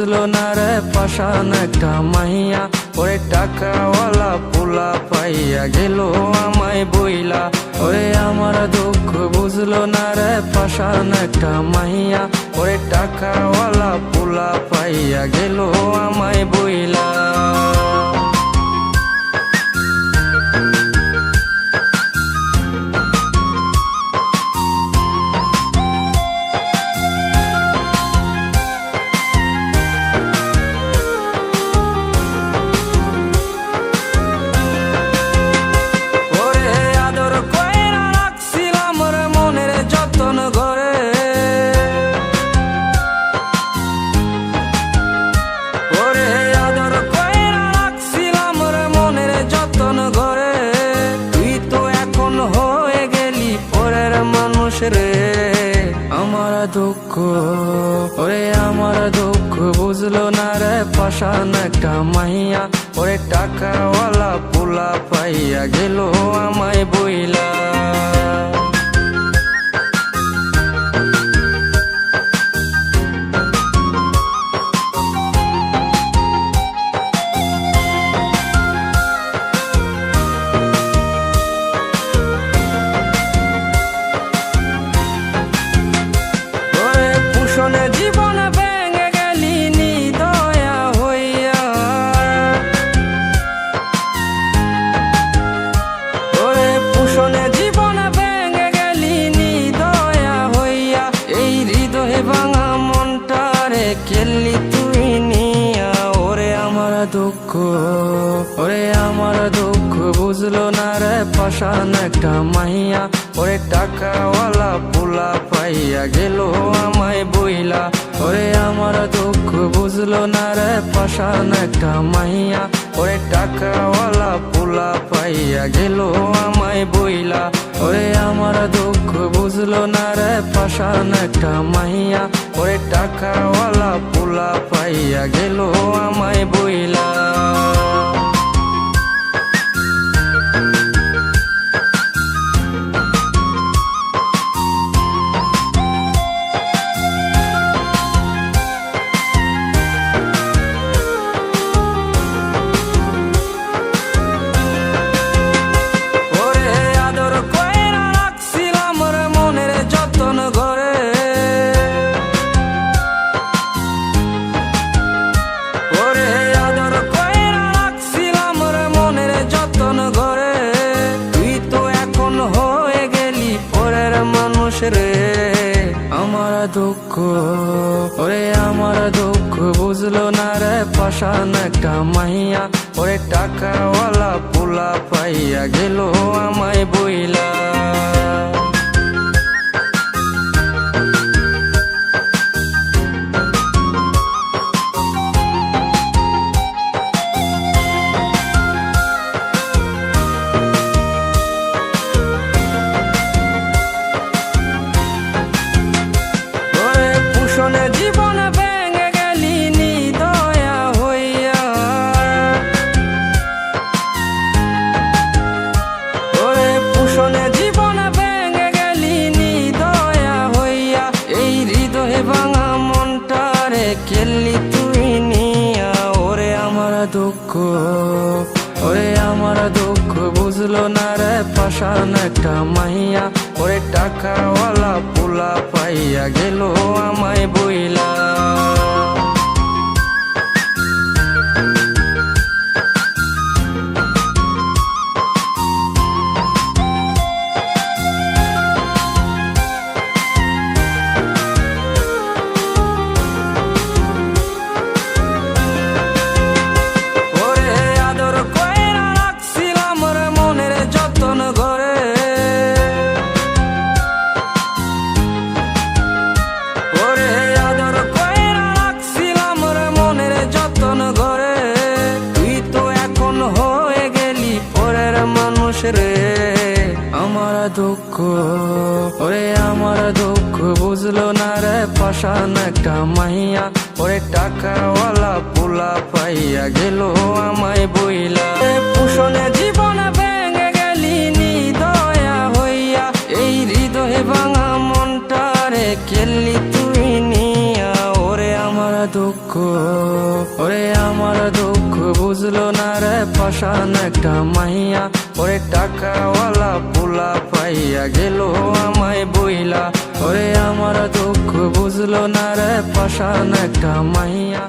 বুঝলো না রে পাশান একটা মাইয়া, ওরে টাকাওয়ালা পোলা পাইয়া গেল আমায় বইলা। ওরে আমার দুঃখ বুঝলো না রে পাশান একটা মাইয়া, ওরে টাকাওয়ালা পোলা পাইয়া গেল আমায় বইলা। রে আমার দুঃখ, ওরে আমার দুঃখ বুঝলো না রে পাশান একটা মাইয়া, ওরে টাকাওয়ালা পোলা পাইয়া গেল আমায় বইলা। জীবন ভেঙে গেলি নিদয়া হইয়া, ওরে পুষণে জীবন ভেঙে গেলি নিদয়া হইয়া। এই হৃদয়ে ভাঙা মনটারে খেললি তুই নিয়া। ওরে আমার দুঃখ, ওরে আমার দুঃখ বুঝলো না রে পাশান একটা মাইয়া, ওরে টাকাওয়ালা পোলা পাইয়া গেল আমায় বইলা। ওরে আমার দুঃখ বুঝলো না রে পাশান একটা মাইয়া, ওরে টাকাওয়ালা পোলা পাইয়া গেল আমায় বইলা। ওরে আমার দুঃখ বুঝলো না রে পাশান একটা মাইয়া, ওরে টাকাওয়ালা পোলা পাইয়া গেল আমায় বইলা। রে আমার দুঃখ, ওরে আমার দুঃখ বুঝলো না রে পাশান একটা মাইয়া, ওরে টাকাওয়ালা পোলা পাইয়া গেল আমায় বইলা। জীবন ভেঙে গেলি নিদয়া হইয়া, ওরে পুষণে জীবন ভেঙে গেলি নিদয়া হইয়া। এই হৃদয়ে ভাঙা মনটারে খেললি তুই নিয়া। ওরে আমার দুঃখ, ওরে আমার দুঃখ বুঝলো না রে পাশান একটা মাইয়া, ওরে টাকাওয়ালা পোলা পাইয়া গেল আমায় বইলা। রে আমার দুঃখ, ওরে আমার দুঃখ বুঝলো না রে পাশান একটা মাইয়া, ওরে টাকাওয়ালা পোলা পাইয়া গেল আমায় বইলা। পুষণে জীবন ভেঙে গেলি নিদয়া হইয়া, এই হৃদয়ে ভাঙা মনটারে খেললি তুই নিয়া। ওরে আমার দুঃখ, ওরে আমার দুঃখ বুঝলো না রে পাশান একটা মাইয়া, ওরে টাকাওয়ালা পোলা পাইয়া গেল আমায় বইলা। ওরে আমার দুঃখ বুঝলো না রে পাশান একটা মাইয়া।